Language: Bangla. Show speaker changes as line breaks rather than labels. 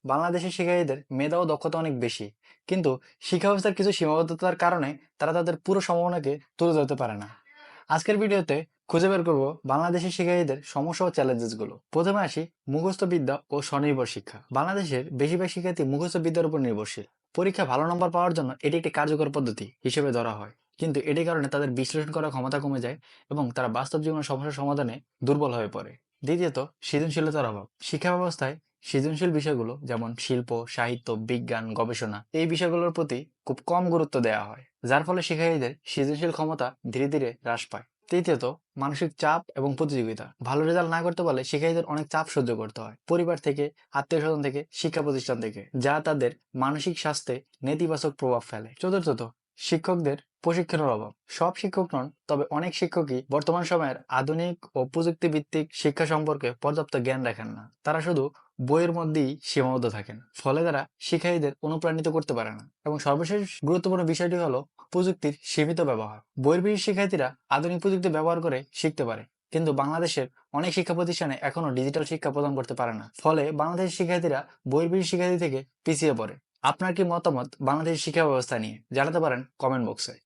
বাংলাদেশের শিক্ষার্থীদের মেধা ও দক্ষতা অনেক বেশি, কিন্তু শিক্ষা ব্যবস্থার কিছু সীমাবদ্ধতার কারণে তারা তাদের পুরো সম্ভাবনাকে তুলে ধরতে পারে না। আজকের ভিডিওতে খুঁজে বের করব বাংলাদেশের শিক্ষার্থীদের সমস্যা ও চ্যালেঞ্জেস গুলো। প্রথমে আসি মুখস্থ বিদ্যা ও স্বনির্ভর শিক্ষা। বাংলাদেশের বেশিরভাগ শিক্ষার্থী মুখস্থ বিদ্যার উপর নির্ভরশীল। পরীক্ষা ভালো নম্বর পাওয়ার জন্য এটি একটি কার্যকর পদ্ধতি হিসেবে ধরা হয়, কিন্তু এটির কারণে তাদের বিশ্লেষণ করার ক্ষমতা কমে যায় এবং তারা বাস্তব জীবনের সমস্যার সমাধানে দুর্বল হয়ে পড়ে। দ্বিতীয়ত, সৃজনশীলতার অভাব। শিক্ষা ব্যবস্থায় সৃজনশীল বিষয়গুলো যেমন শিল্প, সাহিত্য, বিজ্ঞান, গবেষণা এই বিষয়গুলোর প্রতি খুব কম গুরুত্ব দেওয়া হয়, যার ফলে শিক্ষার্থীদের সৃজনশীল ক্ষমতা ধীরে ধীরে হ্রাস পায়। তৃতীয়ত, মানসিক চাপ এবং প্রতিযোগিতা। ভালো রেজাল্ট না করতে পারলে শিক্ষার্থীদের অনেক চাপ সহ্য করতে হয়, পরিবার থেকে, আত্মীয় স্বজন থেকে, শিক্ষা প্রতিষ্ঠান থেকে, যা তাদের মানসিক স্বাস্থ্যে নেতিবাচক প্রভাব ফেলে। চতুর্থত, শিক্ষকদের প্রশিক্ষণের অভাব। সব শিক্ষক নন, তবে অনেক শিক্ষকই বর্তমান সময়ের আধুনিক ও প্রযুক্তি ভিত্তিক শিক্ষা সম্পর্কে পর্যাপ্ত জ্ঞান রাখেন না। তারা শুধু বইয়ের মধ্যেই সীমাবদ্ধ থাকেন, ফলে তারা শিক্ষার্থীদের অনুপ্রাণিত করতে পারে না। এবং সর্বশেষ গুরুত্বপূর্ণ বিষয়টি হলো প্রযুক্তির সীমিত ব্যবহার। বহির্বিশ্বের শিক্ষার্থীরা আধুনিক প্রযুক্তি ব্যবহার করে শিখতে পারে, কিন্তু বাংলাদেশের অনেক শিক্ষা প্রতিষ্ঠানে এখনো ডিজিটাল শিক্ষা প্রদান করতে পারে না, ফলে বাংলাদেশের শিক্ষার্থীরা বহির্বিশ্বের শিক্ষার্থী থেকে পিছিয়ে পড়ে। আপনার কি মতামত বাংলাদেশের শিক্ষা ব্যবস্থা নিয়ে? জানাতে পারেন কমেন্ট বক্সে।